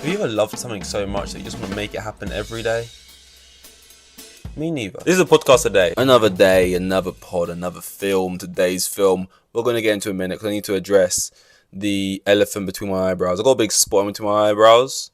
Have you ever loved something so much that you just want to make it happen every day? Me neither. This is a podcast today. Another day, another pod, another film. Today's film we're going to get into a minute because I need to address the elephant between my eyebrows. I've got a big spot in between my eyebrows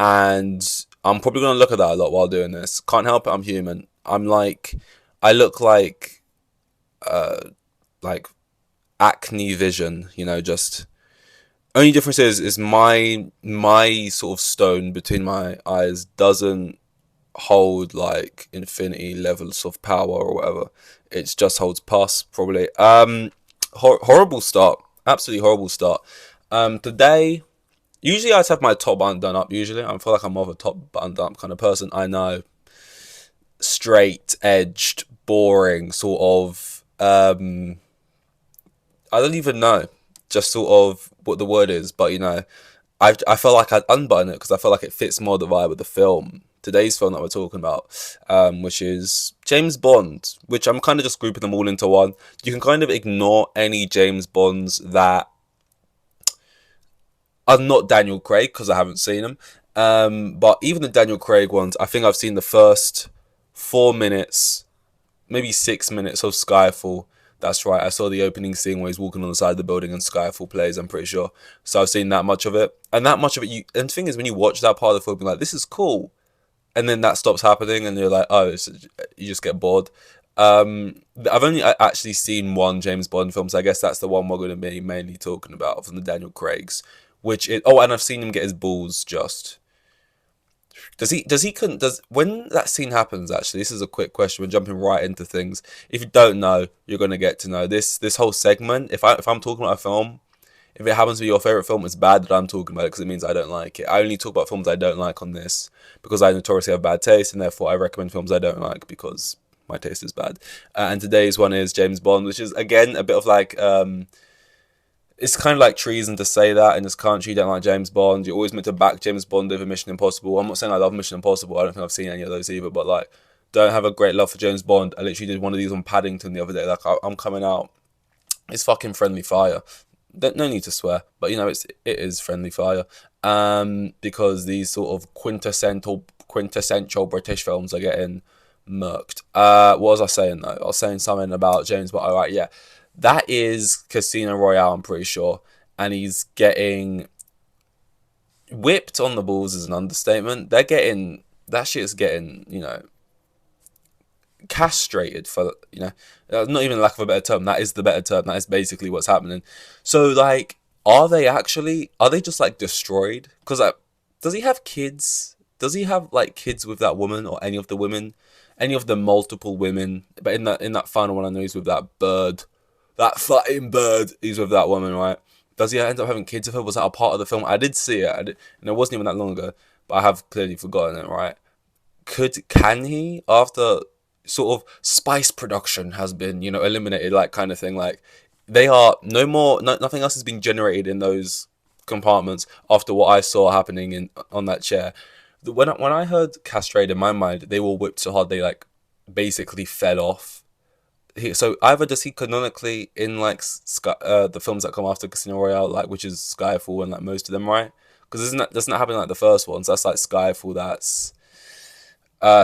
and I'm probably going to look at that a lot while doing this. Can't help it, I'm human. I look like acne vision, just... Only difference is my sort of stone between my eyes doesn't hold like infinity levels of power or whatever. It just holds pus probably. Horrible start. Absolutely horrible start. Today, usually I have my top button done up. Usually I feel like I'm more of a top button done up kind of person. I know, straight edged, boring sort of. I don't even know. Just sort of what the word is, but I felt like I'd unbutton it because I felt like it fits more the vibe of the film. Today's film that we're talking about, which is James Bond, which I'm kind of just grouping them all into one. You can kind of ignore any James Bonds that are not Daniel Craig because I haven't seen them. But even the Daniel Craig ones, I think I've seen the first 4 minutes, maybe 6 minutes of Skyfall. That's right, I saw the opening scene where he's walking on the side of the building and Skyfall plays, I'm pretty sure. So I've seen that much of it. And that much of it, and the thing is, when you watch that part of the film, you're like, this is cool. And then that stops happening and you're like, oh, you just get bored. I've only actually seen one James Bond film, so I guess that's the one we're going to be mainly talking about from the Daniel Craigs. And I've seen him get his balls just... When that scene happens, actually, this is a quick question, we're jumping right into things. If you don't know, you're going to get to know this whole segment. If I'm talking about a film, if it happens to be your favourite film, it's bad that I'm talking about it because it means I don't like it. I only talk about films I don't like on this because I notoriously have bad taste, and therefore I recommend films I don't like because my taste is bad. And today's one is James Bond, which is, again, a bit of like... it's kind of like treason to say that in this country. You don't like James Bond. You're always meant to back James Bond over Mission Impossible. I'm not saying I love Mission Impossible. I don't think I've seen any of those either. But like, don't have a great love for James Bond. I literally did one of these on Paddington the other day. Like, I'm coming out. It's fucking friendly fire. No need to swear, but it is friendly fire. Because these sort of quintessential British films are getting murked. What was I saying though? I was saying something about James Bond. Alright, yeah. That is Casino Royale, I'm pretty sure. And he's getting whipped on the balls is an understatement. That shit is getting, castrated for, not even lack of a better term. That is the better term. That is basically what's happening. So, like, are they just, like, destroyed? Because, like, does he have kids? Does he have, like, kids with that woman or any of the women? Any of the multiple women? But in that final one, I know he's with that bird. That fucking bird, he's with that woman, right? Does he end up having kids with her? Was that a part of the film? I did see it, and it wasn't even that long ago, but I have clearly forgotten it, right? Can he, after sort of spice production has been, eliminated, like, kind of thing, like, they are no more, nothing else is being generated in those compartments after what I saw happening on that chair. When I heard castrated, in my mind, they were whipped so hard they, like, basically fell off. So either does he canonically in like the films that come after Casino Royale, like, which is Skyfall and like most of them, right? Because doesn't that happen like the first ones? That's like Skyfall. That's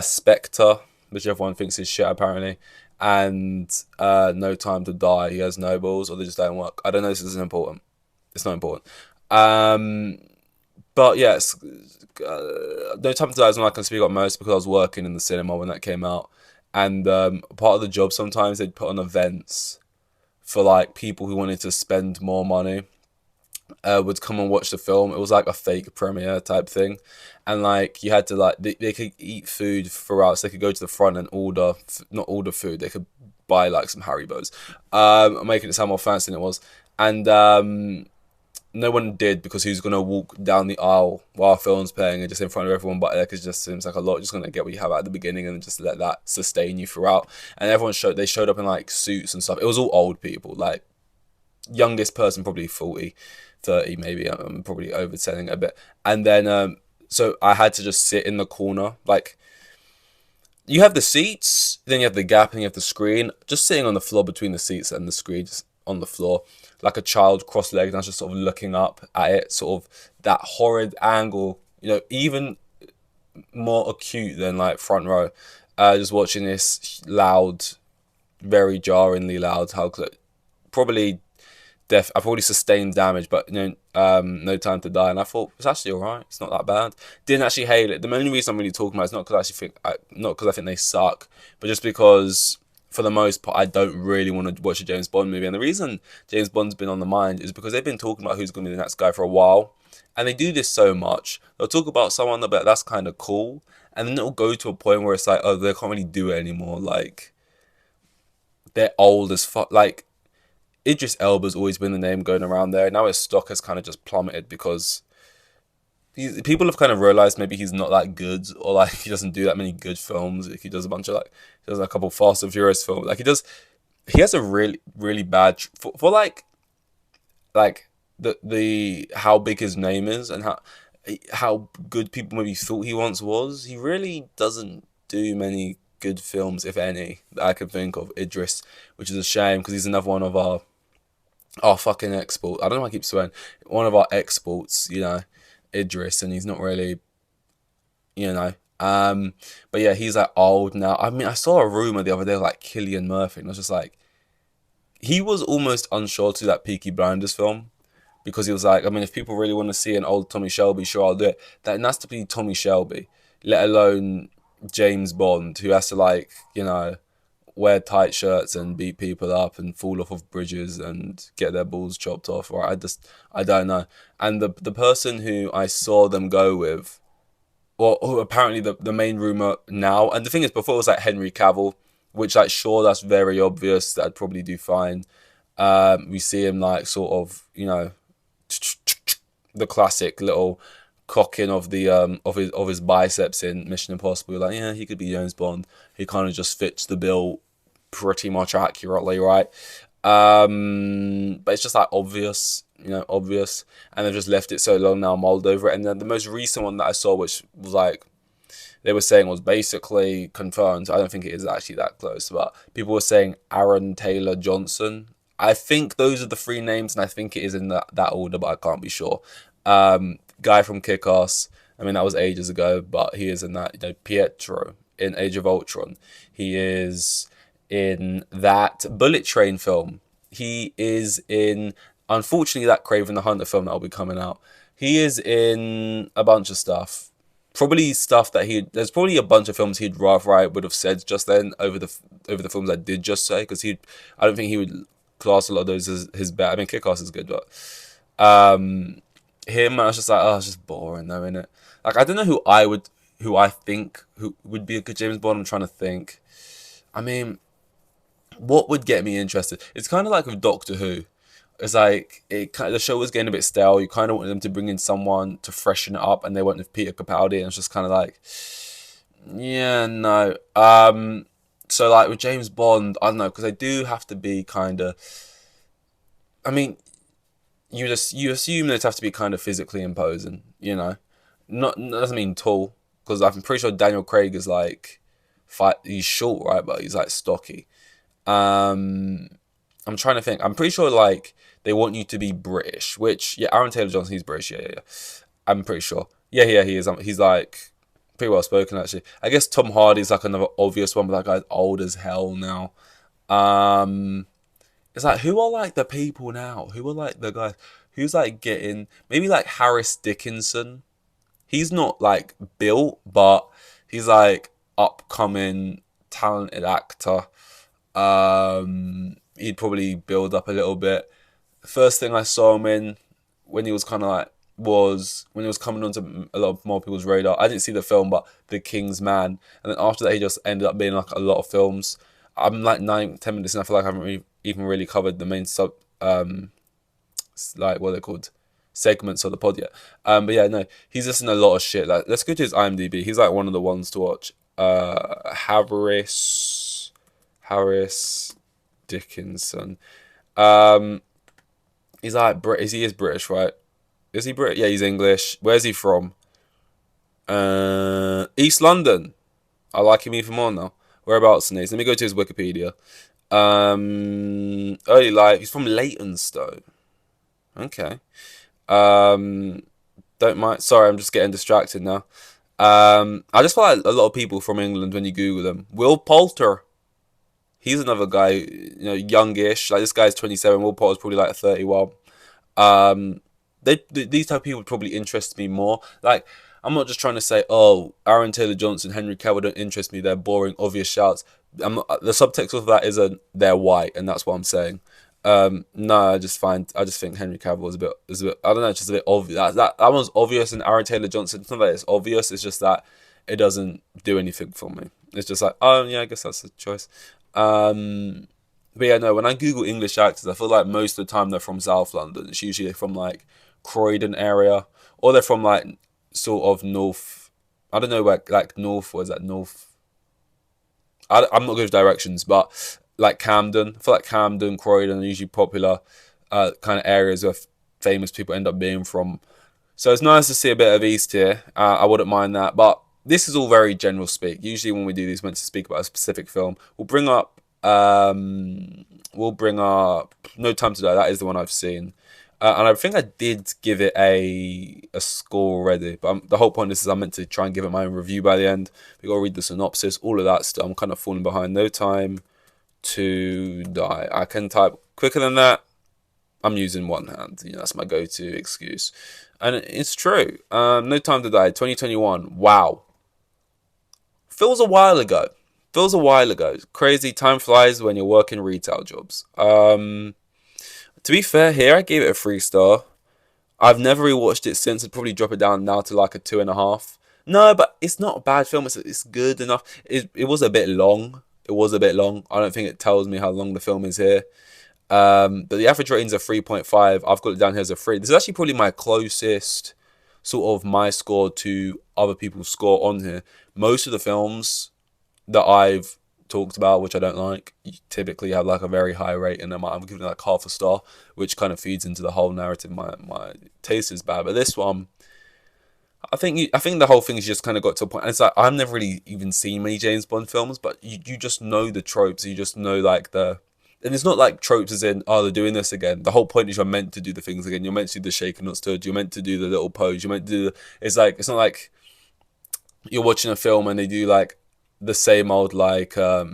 Spectre, which everyone thinks is shit apparently, and No Time to Die. He has no balls, or they just don't work. I don't know. This isn't important. It's not important. But yes, No Time to Die is one I can speak about most because I was working in the cinema when that came out. And part of the job, sometimes they'd put on events for like people who wanted to spend more money would come and watch the film. It was like a fake premiere type thing. And like you had to like, they could eat food throughout. So they could go to the front and not order food. They could buy like some Haribos, making it sound more fancy than it was. And no one did because he was going to walk down the aisle while film's playing and just in front of everyone, but like, it just seems like a lot. Just going to get what you have at the beginning and just let that sustain you throughout. And they showed up in like suits and stuff. It was all old people, like youngest person probably 40, 30 maybe. I'm probably overselling it a bit. And then so I had to just sit in the corner. Like, you have the seats, then you have the gap, and you have the screen. Just sitting on the floor between the seats and the screen, just on the floor, like a child cross-legged, and I was just sort of looking up at it, sort of that horrid angle even more acute than like Front Row. Just watching this loud, very jarringly loud. Probably I probably sustained damage, but No Time to Die, and I thought it's actually alright. It's not that bad. Didn't actually hate it. The only reason I'm really talking about is not because I actually not because I think they suck, but just because for the most part I don't really want to watch a James Bond movie. And the reason James Bond's been on the mind is because they've been talking about who's going to be the next guy for a while, and they do this so much. They'll talk about someone that's kind of cool, and then it'll go to a point where it's like, oh, they can't really do it anymore. Like they're old as fuck. Like Idris Elba's always been the name going around there. Now his stock has kind of just plummeted because people have kind of realized maybe he's not that good, or like he doesn't do that many good films. Like he does a bunch of he does a couple Fast and Furious films. He has a really really bad for like the how big his name is and how good people maybe thought he once was. He really doesn't do many good films, if any, that I can think of. Idris, which is a shame because he's another one of our fucking export. I don't know why I keep swearing. One of our exports, Idris, and he's not really, But yeah, he's like old now. I mean, I saw a rumor the other day like Cillian Murphy, and I was just like, he was almost unsure to that Peaky Blinders film because he was like, I mean, if people really want to see an old Tommy Shelby, sure, I'll do it. That has to be Tommy Shelby, let alone James Bond, who has to wear tight shirts and beat people up and fall off of bridges and get their balls chopped off. Right? I don't know. And the person who I saw them go with, well, who apparently the main rumor now, and the thing is, before it was like Henry Cavill, which like sure that's very obvious that I'd probably do fine. We see him like sort of the classic little cocking of the of his biceps in Mission Impossible. Like, yeah, he could be James Bond. He kind of just fits the bill pretty much accurately, right? But it's just like obvious, obvious, and they've just left it so long now, mulled over it. And then the most recent one that I saw, which was like they were saying was basically confirmed. I don't think it is actually that close, but people were saying Aaron Taylor Johnson. I think those are the three names, and I think it is in that order, but I can't be sure. Guy from Kick-Ass. I mean, that was ages ago, but he is in that. Pietro in Age of Ultron. He is in that Bullet Train film. He is in, unfortunately, that Kraven the Hunter film that will be coming out. He is in a bunch of stuff. Probably stuff that there's probably a bunch of films he'd rather I would have said just then over the films I did just say, because I don't think he would class a lot of those as his bad. I mean, Kick-Ass is good, but him, I was just like, oh, it's just boring though, innit? Like, I don't know who I think would be a good James Bond. I'm trying to think. I mean, what would get me interested? It's kind of like with Doctor Who. It's like the show was getting a bit stale. You kind of wanted them to bring in someone to freshen it up, and they went with Peter Capaldi, and it's just kind of like, yeah, no. So like with James Bond, I don't know, because they do have to be kind of. I mean, you assume they'd have to be kind of physically imposing, Not doesn't mean tall, because I'm pretty sure Daniel Craig is like, he's short, right? But he's like stocky. I'm trying to think. I'm pretty sure like they want you to be British, which Aaron Taylor Johnson, he's British, yeah. I'm pretty sure. Yeah, he is. He's like pretty well spoken actually. I guess Tom Hardy's like another obvious one, but that guy's old as hell now. It's like, who are like the people now? Who are like the guys? Who's like getting maybe like Harris Dickinson? He's not like built, but he's like upcoming talented actor. He'd probably build up a little bit. First thing I saw him in when he was kind of like was when he was coming onto a lot of more people's radar. I didn't see the film, but The King's Man, and then after that he just ended up being like a lot of films. I'm like 9-10 minutes and I feel like I haven't even really covered the main like what they're called segments of the pod yet. But yeah, no, he's just in a lot of shit. Like, let's go to his IMDb. He's like one of the ones to watch. Harris Dickinson. He's like he is British, right? Is he British? Yeah, he's English. Where's he from? East London. I like him even more now. Whereabouts in East? Let me go to his Wikipedia. Early life. He's from Leytonstone. Okay. Don't Don't mind. Sorry, I'm just getting distracted now. I just feel like a lot of people from England, when you Google them, Will Poulter. He's another guy, youngish. Like this guy's 27. Will Poulter's probably like 31. Um, these type of people would probably interest me more. Like, I'm not just trying to say, oh, Aaron Taylor Johnson, Henry Cavill don't interest me. They're boring, obvious shouts. The subtext of that is they're white, and that's what I'm saying. No, I just think Henry Cavill is a bit. I don't know, it's just a bit obvious. That one's obvious, and Aaron Taylor Johnson. It's not that it's obvious. It's just that it doesn't do anything for me. It's just like, oh yeah, I guess that's a choice. But yeah, no. When I Google English actors, I feel like most of the time they're from South London. It's usually from like Croydon area, or they're from like sort of north. I don't know where, like north. What is that, north? I'm not good with directions, but like Camden. I feel like Camden, Croydon are usually popular kind of areas where famous people end up being from. So it's nice to see a bit of East here. I wouldn't mind that, but this is all very general speak. Usually when we do these, meant to speak about a specific film, we'll bring up No Time to Die. That is the one I've seen. And I think I did give it a score already, but the whole point of this is I'm meant to try and give it my own review by the end. We got to read the synopsis, all of that stuff. I'm kind of falling behind. No Time to Die. I can type quicker than that. I'm using one hand. That's my go-to excuse, and it's true. No Time to Die, 2021. Wow, feels a while ago. Crazy. Time flies when you're working retail jobs. To be fair, here I gave it a 3-star. I've never rewatched it since. I'd probably drop it down now to like a 2.5. No, but it's not a bad film. It's good enough. It was a bit long. I don't think it tells me how long the film is here. But the average rating's a 3.5. I've got it down here as a 3. This is actually probably my closest sort of my score to other people's score on here. Most of the films that I've talked about, which I don't like, you typically have like a very high rating. I'm giving it like half a star, which kind of feeds into the whole narrative. My taste is bad, but this one, I think the whole thing is just kind of got to a point. And it's like I've never really even seen many James Bond films, but you just know the tropes. You just know like and it's not like tropes as in, oh, they're doing this again. The whole point is you're meant to do the things again. You're meant to do the shaken not stirred. You're meant to do the little pose. You're meant to do it's not like you're watching a film and they do like the same old like oh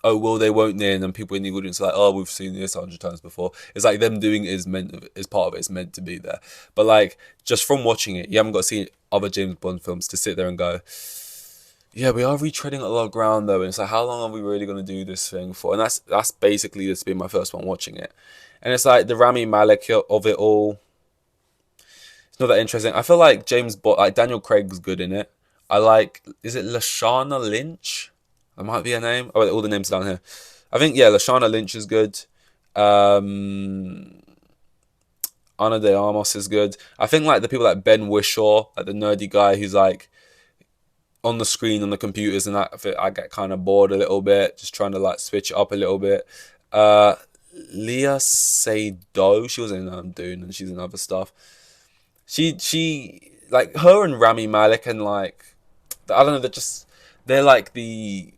well they won't near, and then people in the audience are like, oh, we've seen this 100 times before. It's like them doing it is part of it. It's meant to be there. But like just from watching it, you haven't got to see other James Bond films to sit there and go, yeah, we are retreading a lot of ground though, and it's like, how long are we really going to do this thing for? And that's basically this been my first one watching it, and it's like the Rami Malek of it all. It's not that interesting. I feel like James Bond, like Daniel Craig's good in it. I like, is it Lashana Lynch? That might be her name. Oh, all the names down here. I think yeah, Lashana Lynch is good. Ana de Armas is good. I think like the people like Ben Whishaw, like the nerdy guy who's like on the screen on the computers, and I get kind of bored a little bit, just trying to like switch it up a little bit. Leah Seydoux, she was in Dune, and she's in other stuff. She like her and Rami Malek, and like I don't know, they're like the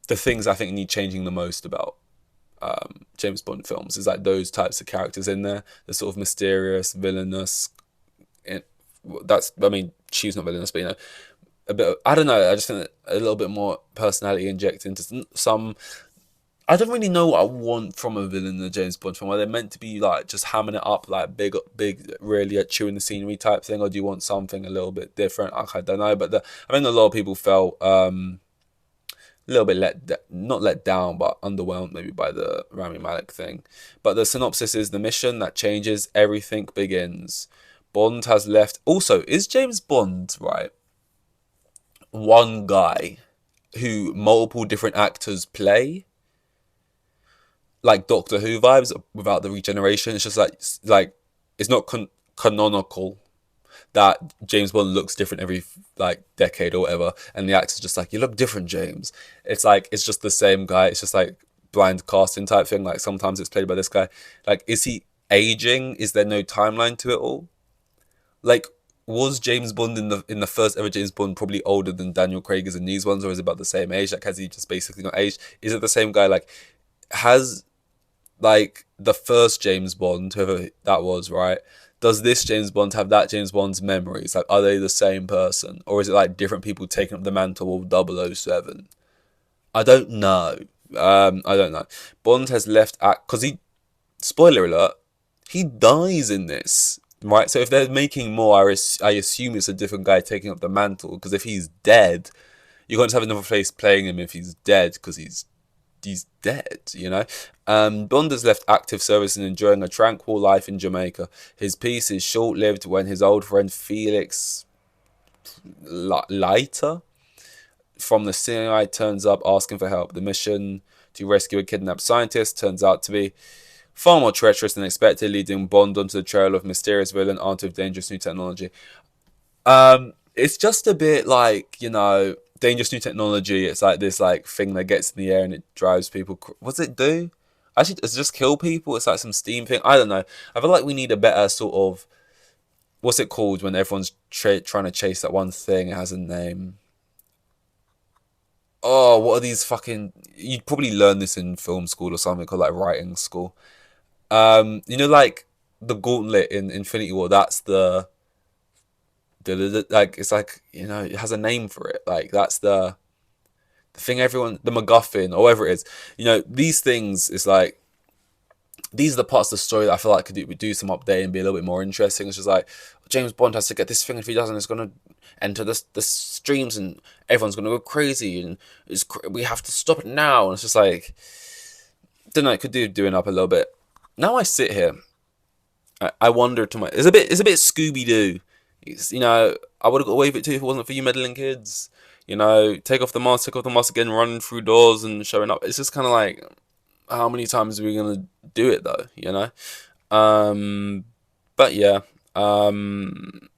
things I think need changing the most about James Bond films is like those types of characters in there. The sort of mysterious, villainous. She's not villainous, but a bit. I don't know. I just think a little bit more personality injected into some. I don't really know what I want from a villain in a James Bond film. Are they meant to be like just hamming it up, like big, really chewing the scenery type thing, or do you want something a little bit different? I don't know, but I think a lot of people felt a little bit not let down, but underwhelmed maybe by the Rami Malek thing. But the synopsis is: the mission that changes everything begins. Bond has left. Also, is James Bond right? One guy who multiple different actors play, like Doctor Who vibes without the regeneration. It's just like it's not canonical that James Bond looks different every like decade or whatever, and the actor's just like, you look different, James. It's like it's just the same guy. It's just like blind casting type thing. Like sometimes it's played by this guy. Like, is he aging? Is there no timeline to it all? Like, was James Bond in the first ever James Bond probably older than Daniel Craig is in these ones, or is it about the same age? Like, has he just basically not aged? Is it the same guy? Like, has like the first James Bond, whoever that was, right? does this James Bond have that James Bond's memories? Like, are they the same person? Or is it like different people taking up the mantle of 007? I don't know. I don't know. Bond has left act because he, spoiler alert, he dies in this, right? So if they're making more, I assume it's a different guy taking up the mantle. Because if he's dead, you can't just have another face playing him if he's dead, because he's dead, you know. Bond has left active service and enjoying a tranquil life in Jamaica. His peace is short-lived when his old friend Felix Leiter from the CIA turns up asking for help. The mission to rescue a kidnapped scientist turns out to be far more treacherous than expected, leading Bond onto the trail of mysterious villain armed with dangerous new technology. It's just a bit like, you know, dangerous new technology. It's like this like thing that gets in the air and it drives people. What's it do? Actually, does it just kill people? It's like some steam thing. I don't know. I feel like we need a better sort of, what's it called when everyone's trying to chase that one thing? It has a name. Oh, what are these fucking? You'd probably learn this in film school or something, called like writing school. You know, like the gauntlet in Infinity War. That's the like, it's like, you know, it has a name for it. Like, that's the thing everyone, the MacGuffin or whatever it is. You know, these things is like, these are the parts of the story that I feel like would do some update and be a little bit more interesting. It's just like, James Bond has to get this thing. If he doesn't, it's gonna enter the streams and everyone's gonna go crazy and we have to stop it now. And it's just like, don't know, it could do doing up a little bit. Now I sit here, I wonder to my, it's a bit Scooby Doo. You know, I would have got away with it too if it wasn't for you meddling kids. You know, take off the mask again, running through doors and showing up. It's just kind of like, how many times are we gonna do it though? You know, but yeah, who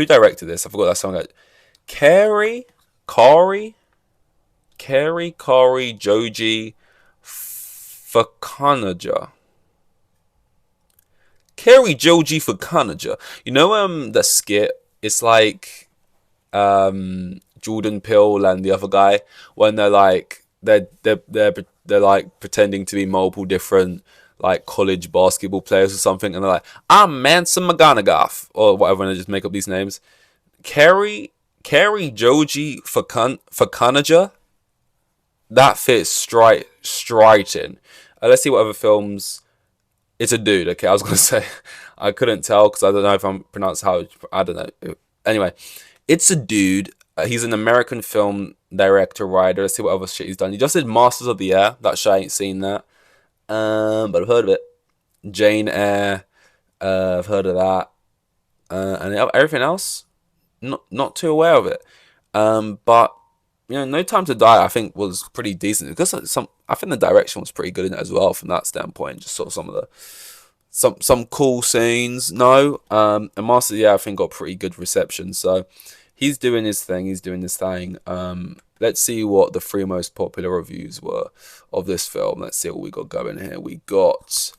directed this? I forgot that song. Kari Joji Fakanaja. Kari Joji Fakanaja. You know, the skit. It's like, Jordan Peele and the other guy, when they're like they're like pretending to be multiple different like college basketball players or something, and they're like, I'm Manson McGonagall or whatever, and they just make up these names. Kari Joji Fakanaja. That fits straight in. Let's see what other films. It's a dude. Okay, I was gonna say I couldn't tell because I don't know if I'm pronounced how. I don't know. Anyway, it's a dude. He's an American film director, writer. Let's see what other shit he's done. He just did Masters of the Air. That shit, I ain't seen that. But I've heard of it. Jane Eyre. I've heard of that. And everything else, not too aware of it. But you know, No Time to Die, I think was pretty decent because I think the direction was pretty good in it as well from that standpoint. Just sort of some of the some cool scenes. No, and Masters of the Air, I think, got pretty good reception. So he's doing his thing. Let's see what the 3 most popular reviews were of this film. Let's see what we got going here. We got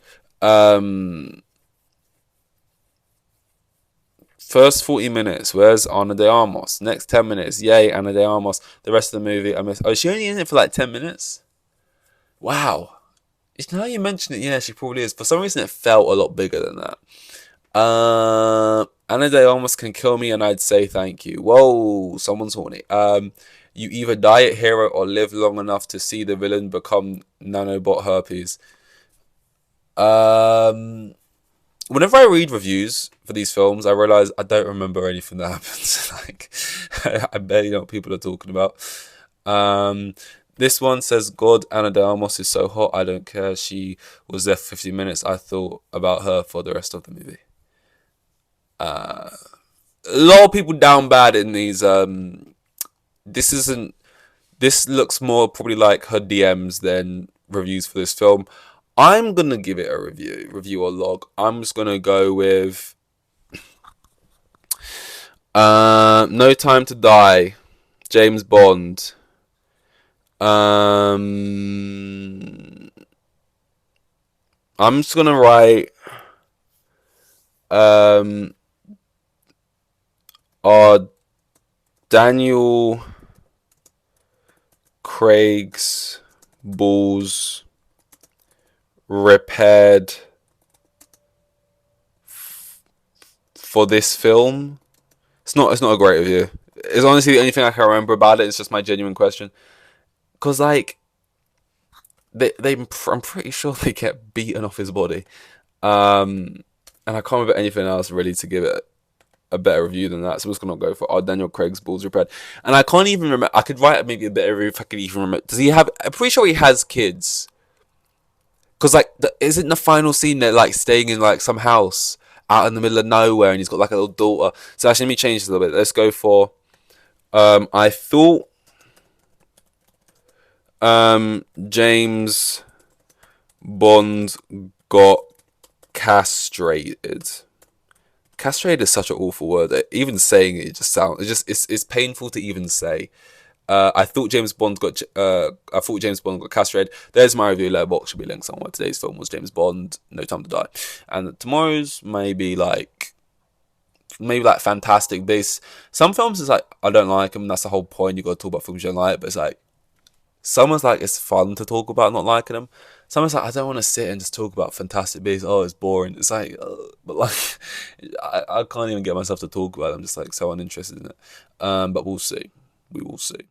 first 40 minutes. Where's Ana de Armas? Next 10 minutes. Yay, Ana de Armas. The rest of the movie, I miss. Oh, is she only in it for like 10 minutes? Wow. Now you mention it, yeah, she probably is. For some reason, it felt a lot bigger than that. Ana de Armas can kill me and I'd say thank you. Whoa, someone's horny. You either die a hero or live long enough to see the villain become nanobot herpes. Whenever I read reviews for these films, I realize I don't remember anything that happens. Like, I barely know what people are talking about. This one says, God, Ana de Armas is so hot, I don't care. She was there for 50 minutes. I thought about her for the rest of the movie. A lot of people down bad in these. This looks more probably like her DMs than reviews for this film. I'm gonna give it a review or log. I'm just gonna go with No Time to Die, James Bond. I'm just gonna write Daniel Craig's balls repaired for this film, it's not a great review. It's honestly the only thing I can remember about it. It's just my genuine question. Because, like, I'm pretty sure they get beaten off his body. And I can't remember anything else really to give it a better review than that. So I'm just gonna go for Daniel Craig's balls repaired. And I can't even remember. I could write maybe a better review if I could even remember. Does he have? I'm pretty sure he has kids. Cause like, isn't the final scene they're like staying in like some house out in the middle of nowhere, and he's got like a little daughter. So actually, let me change this a little bit. Let's go for. I thought. James Bond got castrated. Castrated is such an awful word. Even saying it just sounds. It's painful to even say. I thought James Bond got castrated. There's my review. Letterboxd should be linked somewhere. Today's film was James Bond, No Time to Die, and tomorrow's maybe like Fantastic Beasts. Some films is like I don't like them. That's the whole point. You got to talk about films you don't like. But it's like someone's like it's fun to talk about not liking them. Someone's like I don't want to sit and just talk about Fantastic Beasts. Oh, it's boring. It's like, but like I can't even get myself to talk about it. I'm just like so uninterested in it. But we'll see. We will see.